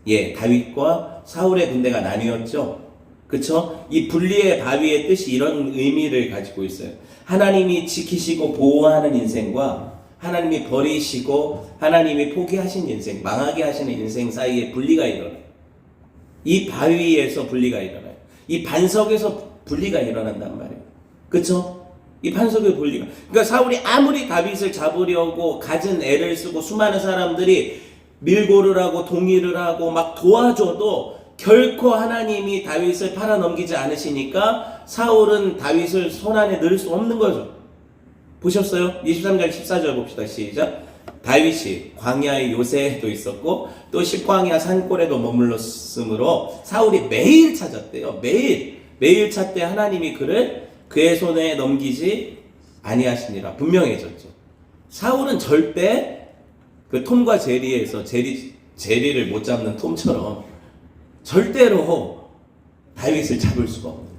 예, 다윗과 사울의 군대가 나뉘었죠. 그쵸? 이 분리의 바위의 뜻이 이런 의미를 가지고 있어요. 하나님이 지키시고 보호하는 인생과 하나님이 버리시고 하나님이 포기하신 인생, 망하게 하시는 인생 사이에 분리가 일어나요. 이 바위에서 분리가 일어나요. 이 반석에서 분리가 일어난단 말이에요. 그쵸? 이 반석의 분리가. 그러니까 사울이 아무리 다윗을 잡으려고 갖은 애를 쓰고 수많은 사람들이 밀고를 하고 동의를 하고 막 도와줘도 결코 하나님이 다윗을 팔아넘기지 않으시니까 사울은 다윗을 손안에 넣을 수 없는 거죠. 보셨어요? 23장 14절 봅시다. 시작. 다윗이 광야의 요새에도 있었고 또 십광야 산골에도 머물렀으므로 사울이 매일 찾았대요. 매일 찾되 하나님이 그를 그의 손에 넘기지 아니하시니라. 분명해졌죠. 사울은 절대 그 톰과 제리에서 제리를 못 잡는 톰처럼 절대로 다윗을 잡을 수가 없는 거예요.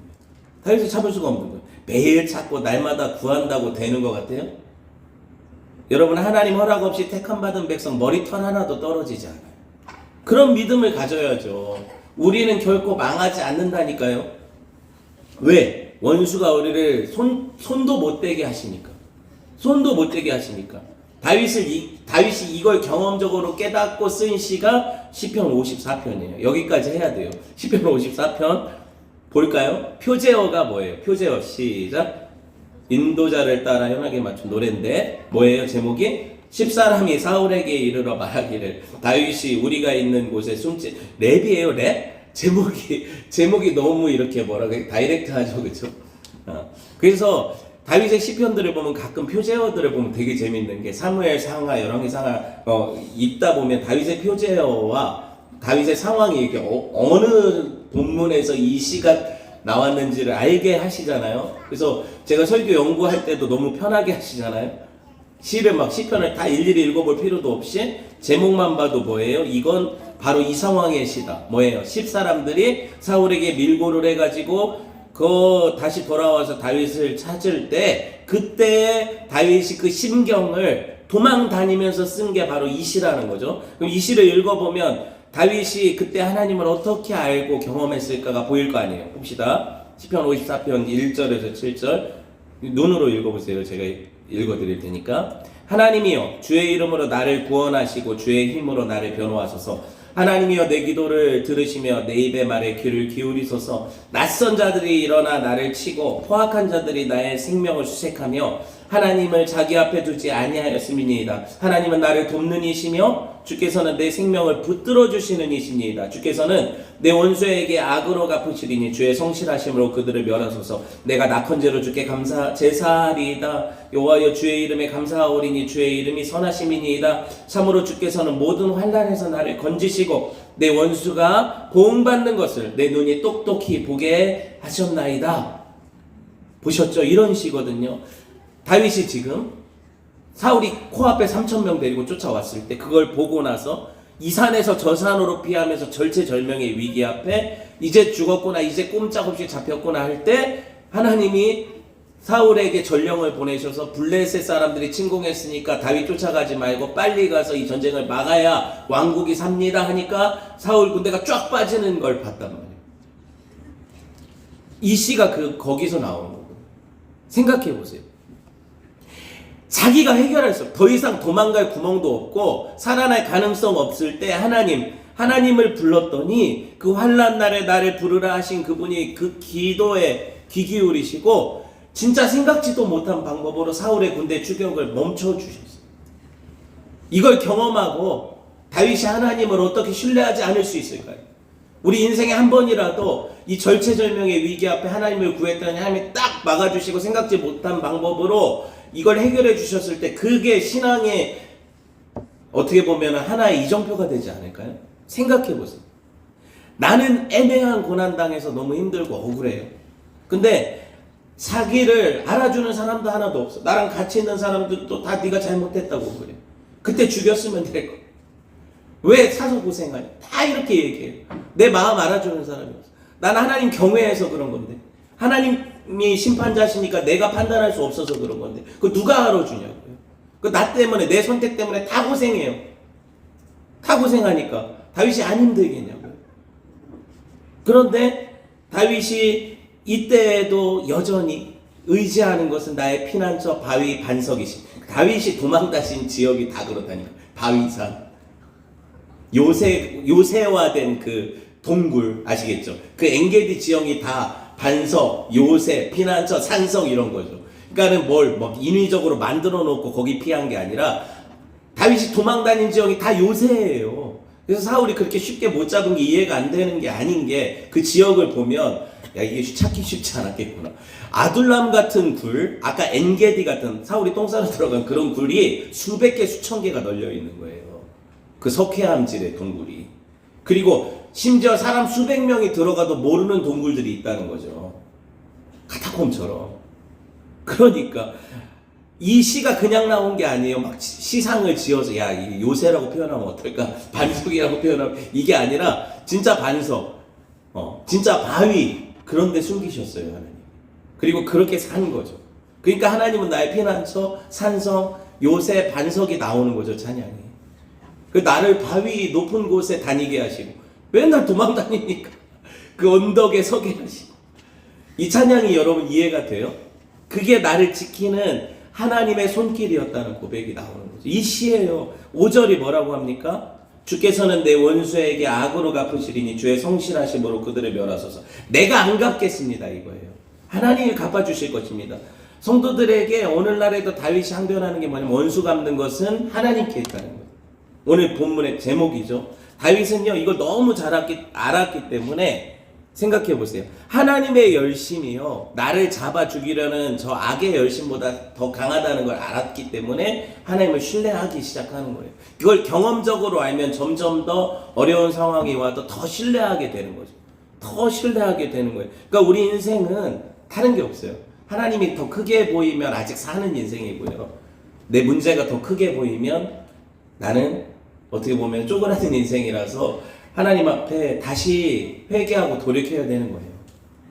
다윗을 잡을 수가 없는 거예요. 매일 찾고 날마다 구한다고 되는 것 같아요? 여러분, 하나님 허락 없이 택함받은 백성 머리털 하나도 떨어지지 않아요. 그런 믿음을 가져야죠. 우리는 결코 망하지 않는다니까요. 왜? 원수가 우리를 손도 못 대게 하시니까. 손도 못 대게 하시니까. 다윗이 이걸 경험적으로 깨닫고 쓴 시가 시편 54편이에요. 여기까지 해야 돼요. 시편 54편 볼까요? 표제어가 뭐예요? 표제어 시작. 인도자를 따라 현악에 맞춘 노래인데 뭐예요? 제목이 10사람이 사울에게 이르러 말하기를 다윗이 우리가 있는 곳에 숨지. 랩이에요, 랩? 제목이 너무 이렇게 다이렉트하죠, 그렇죠? 그래서 다윗의 시편들을 보면 가끔 표제어들을 보면 되게 재밌는 게 사무엘 상하, 열왕기 상하 읽다 보면 다윗의 표제어와 다윗의 상황이 이렇게 어느 본문에서 이 시가 나왔는지를 알게 하시잖아요. 그래서 제가 설교 연구할 때도 너무 편하게 하시잖아요. 시편을 다 일일이 읽어볼 필요도 없이 제목만 봐도 뭐예요? 이건 바로 이 상황의 시다. 뭐예요? 10사람들이 사울에게 밀고를 해가지고 다시 돌아와서 다윗을 찾을 때 그때 다윗이 그 심경을 도망 다니면서 쓴 게 바로 이 시라는 거죠. 그럼 이 시를 읽어보면 다윗이 그때 하나님을 어떻게 알고 경험했을까가 보일 거 아니에요. 봅시다. 시편 54편 1절에서 7절 눈으로 읽어보세요. 제가 읽어드릴 테니까. 하나님이여 주의 이름으로 나를 구원하시고 주의 힘으로 나를 변호하소서. 하나님이여 내 기도를 들으시며 내 입의 말에 귀를 기울이소서. 낯선 자들이 일어나 나를 치고 포악한 자들이 나의 생명을 수색하며 하나님을 자기 앞에 두지 아니하였음이니이다. 하나님은 나를 돕는 이시며 주께서는 내 생명을 붙들어 주시는 이시니이다. 주께서는 내 원수에게 악으로 갚으시리니 주의 성실하심으로 그들을 멸하소서. 내가 낙헌제로 주께 제사하리이다. 여호와여 주의 이름에 감사하오리니 주의 이름이 선하심이니이다. 참으로 주께서는 모든 환난에서 나를 건지시고 내 원수가 보응받는 것을 내 눈이 똑똑히 보게 하셨나이다. 보셨죠? 이런 시거든요. 다윗이 지금 사울이 코앞에 3,000명 데리고 쫓아왔을 때 그걸 보고 나서 이 산에서 저 산으로 피하면서 절체절명의 위기 앞에 이제 죽었구나, 이제 꼼짝없이 잡혔구나 할 때 하나님이 사울에게 전령을 보내셔서 블레셋 사람들이 침공했으니까 다윗 쫓아가지 말고 빨리 가서 이 전쟁을 막아야 왕국이 삽니다 하니까 사울 군대가 쫙 빠지는 걸 봤단 말이에요. 이 시가 거기서 나오는 거고. 생각해 보세요. 자기가 해결할 수 없어. 더 이상 도망갈 구멍도 없고 살아날 가능성 없을 때 하나님을 불렀더니 그 환난 날에 나를 부르라 하신 그분이 그 기도에 귀 기울이시고 진짜 생각지도 못한 방법으로 사울의 군대 추격을 멈춰주셨어요. 이걸 경험하고 다윗이 하나님을 어떻게 신뢰하지 않을 수 있을까요? 우리 인생에 한 번이라도 이 절체절명의 위기 앞에 하나님을 구했더니 하나님이 딱 막아주시고 생각지 못한 방법으로 이걸 해결해 주셨을 때 그게 신앙의 어떻게 보면 하나의 이정표가 되지 않을까요? 생각해 보세요. 나는 애매한 고난당해서 너무 힘들고 억울해요. 근데 자기를 알아주는 사람도 하나도 없어. 나랑 같이 있는 사람들도 다 네가 잘못했다고 그래. 그때 죽였으면 될 거. 왜 사서 고생하냐? 다 이렇게 얘기해요. 내 마음 알아주는 사람이 없어. 난 하나님 경외해서 그런 건데. 하나님이 심판자시니까 내가 판단할 수 없어서 그런 건데. 그거 누가 알아주냐고요. 나 때문에 내 선택 때문에 다 고생해요. 다 고생하니까 다윗이 안 힘들겠냐고요. 그런데 다윗이 이때에도 여전히 의지하는 것은 나의 피난처 바위 반석이시. 다윗이 도망다신 지역이 다 그렇다니까. 바위산. 요새화된 그 동굴 아시겠죠? 그 엥게디 지형이 다 반석, 요새, 피난처, 산성 이런 거죠. 그러니까는 인위적으로 만들어 놓고 거기 피한 게 아니라 다윗이 도망다닌 지형이 다 요새예요. 그래서 사울이 그렇게 쉽게 못 잡은 게 이해가 안 되는 게 아닌 게 그 지역을 보면 야 이게 찾기 쉽지 않았겠구나. 아둘람 같은 굴, 아까 엔게디 같은 사울이 똥 싸러 들어간 그런 굴이 수백 개 수천 개가 널려 있는 거예요. 그 석회암질의 동굴이. 그리고 심지어 사람 수백 명이 들어가도 모르는 동굴들이 있다는 거죠. 카타콤처럼. 그러니까 이 시가 그냥 나온 게 아니에요. 막 시상을 지어서 야 이 요새라고 표현하면 어떨까? 반석이라고 표현하면 이게 아니라 진짜 반석, 진짜 바위 그런 데 숨기셨어요 하나님. 그리고 그렇게 산 거죠. 그러니까 하나님은 나의 피난처, 산성, 요새, 반석이 나오는 거죠 찬양이. 그 나를 바위 높은 곳에 다니게 하시고 맨날 도망다니니까 그 언덕에 서게 하시고 이 찬양이 여러분 이해가 돼요? 그게 나를 지키는 하나님의 손길이었다는 고백이 나오는 거죠. 이 시예요. 5절이 뭐라고 합니까? 주께서는 내 원수에게 악으로 갚으시리니 주의 성실하심으로 그들을 멸하소서. 내가 안 갚겠습니다 이거예요. 하나님이 갚아주실 것입니다. 성도들에게 오늘날에도 다윗이 항변하는 게 뭐냐면 원수 갚는 것은 하나님께 있다는 거예요. 오늘 본문의 제목이죠. 다윗은요 이걸 너무 잘 알았기 때문에 생각해 보세요. 하나님의 열심이요 나를 잡아 죽이려는 저 악의 열심보다 더 강하다는 걸 알았기 때문에 하나님을 신뢰하기 시작하는 거예요. 이걸 경험적으로 알면 점점 더 어려운 상황이 와도 더 신뢰하게 되는 거죠. 더 신뢰하게 되는 거예요. 그러니까 우리 인생은 다른 게 없어요. 하나님이 더 크게 보이면 아직 사는 인생이고요. 내 문제가 더 크게 보이면 나는 어떻게 보면 쪼그라든 인생이라서 하나님 앞에 다시 회개하고 돌이켜야 되는 거예요.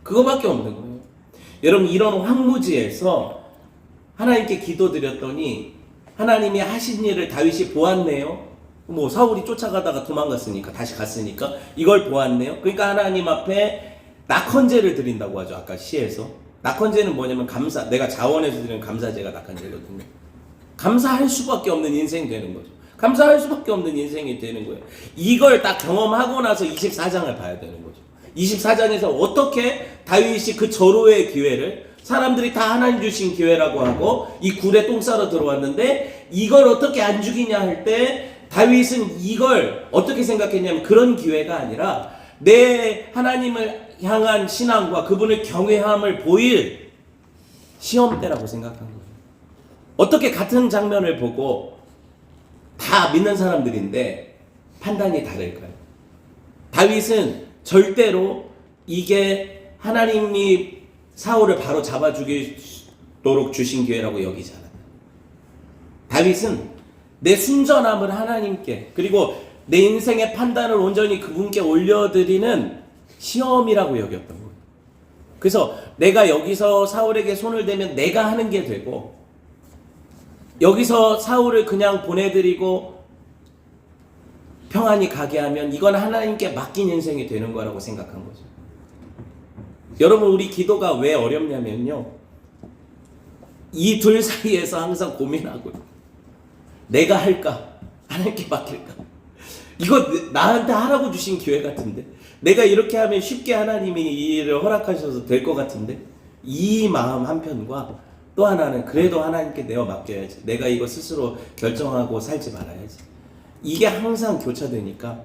그거밖에 없는 거예요. 여러분 이런 황무지에서 하나님께 기도드렸더니 하나님이 하신 일을 다윗이 보았네요. 사울이 쫓아가다가 도망갔으니까 다시 갔으니까 이걸 보았네요. 그러니까 하나님 앞에 낙헌제를 드린다고 하죠. 아까 시에서 낙헌제는 뭐냐면 내가 자원해서 드리는 감사제가 낙헌제거든요. 감사할 수밖에 없는 인생이 되는 거죠. 감사할 수밖에 없는 인생이 되는 거예요. 이걸 딱 경험하고 나서 24장을 봐야 되는 거죠. 24장에서 어떻게 다윗이 그 절호의 기회를 사람들이 다 하나님 주신 기회라고 하고 이 굴에 똥 싸러 들어왔는데 이걸 어떻게 안 죽이냐 할 때 다윗은 이걸 어떻게 생각했냐면 그런 기회가 아니라 내 하나님을 향한 신앙과 그분을 경외함을 보일 시험대라고 생각한 거예요. 어떻게 같은 장면을 보고 다 믿는 사람들인데 판단이 다를까요? 다윗은 절대로 이게 하나님이 사울을 바로 잡아 죽이도록 주신 기회라고 여기지 않아요. 다윗은 내 순전함을 하나님께 그리고 내 인생의 판단을 온전히 그분께 올려드리는 시험이라고 여겼던 거예요. 그래서 내가 여기서 사울에게 손을 대면 내가 하는 게 되고, 여기서 사울을 그냥 보내드리고 평안히 가게 하면 이건 하나님께 맡긴 인생이 되는 거라고 생각한 거죠. 여러분, 우리 기도가 왜 어렵냐면요, 이 둘 사이에서 항상 고민하고요. 내가 할까? 하나님께 맡길까? 이거 나한테 하라고 주신 기회 같은데, 내가 이렇게 하면 쉽게 하나님이 이 일을 허락하셔서 될 것 같은데, 이 마음 한편과 또 하나는 그래도 하나님께 내어 맡겨야지, 내가 이거 스스로 결정하고 살지 말아야지, 이게 항상 교차되니까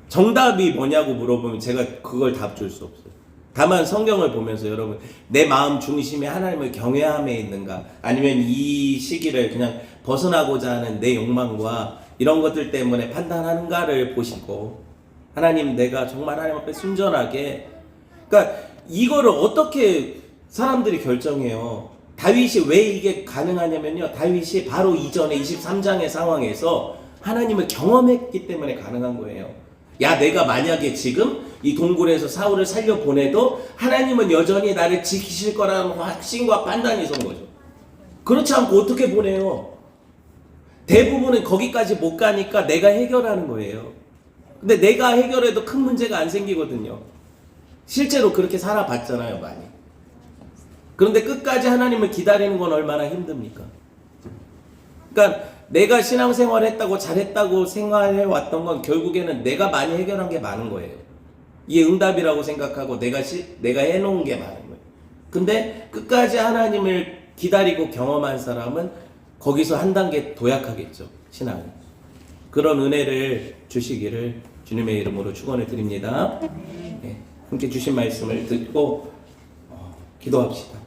정답이 뭐냐고 물어보면 제가 그걸 답 줄 수 없어요. 다만 성경을 보면서 여러분, 내 마음 중심이 하나님을 경외함에 있는가, 아니면 이 시기를 그냥 벗어나고자 하는 내 욕망과 이런 것들 때문에 판단하는가를 보시고, 하나님, 내가 정말 하나님 앞에 순전하게, 그러니까 이거를 어떻게 사람들이 결정해요. 다윗이 왜 이게 가능하냐면요, 다윗이 바로 이전에 23장의 상황에서 하나님을 경험했기 때문에 가능한 거예요. 야, 내가 만약에 지금 이 동굴에서 사울을 살려보내도 하나님은 여전히 나를 지키실 거라는 확신과 판단이 선 거죠. 그렇지 않고 어떻게 보내요? 대부분은 거기까지 못 가니까 내가 해결하는 거예요. 근데 내가 해결해도 큰 문제가 안 생기거든요. 실제로 그렇게 살아봤잖아요, 많이. 그런데 끝까지 하나님을 기다리는 건 얼마나 힘듭니까? 그러니까 내가 신앙생활 했다고 잘했다고 생활해 왔던 건 결국에는 내가 많이 해결한 게 많은 거예요. 이게 응답이라고 생각하고 내가 해놓은 게 많은 거예요. 근데 끝까지 하나님을 기다리고 경험한 사람은 거기서 한 단계 도약하겠죠, 신앙이. 그런 은혜를 주시기를 주님의 이름으로 축원을 드립니다. 네, 함께 주신 말씀을 듣고 기도합시다.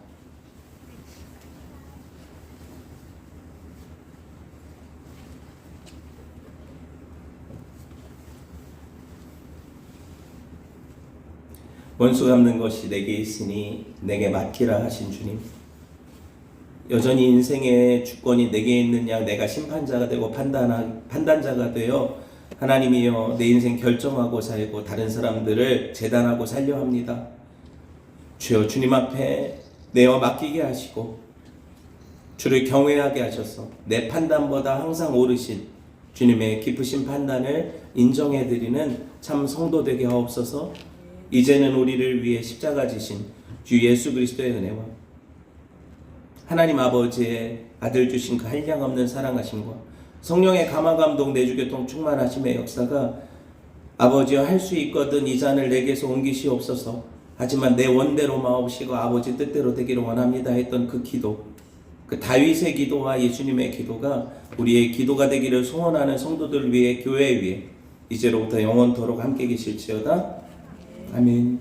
원수 갚는 것이 내게 있으니 내게 맡기라 하신 주님, 여전히 인생의 주권이 내게 있느냐, 내가 심판자가 되고 판단자가 되어 하나님이여 내 인생 결정하고 살고 다른 사람들을 재단하고 살려 합니다. 주여, 주님 앞에 내어 맡기게 하시고 주를 경외하게 하셔서 내 판단보다 항상 오르신 주님의 깊으신 판단을 인정해드리는 참 성도 되게 하옵소서. 이제는 우리를 위해 십자가 지신 주 예수 그리스도의 은혜와 하나님 아버지의 아들 주신 그 한량없는 사랑하심과 성령의 감화 감동 내주 교통 충만하심의 역사가 아버지여 할 수 있거든 이 잔을 내게서 옮기시옵소서. 하지만 내 원대로 마옵시고 아버지 뜻대로 되기를 원합니다 했던 그 기도, 그 다윗의 기도와 예수님의 기도가 우리의 기도가 되기를 소원하는 성도들 위해, 교회 위에 이제로부터 영원토록 함께 계실지어다. 아멘.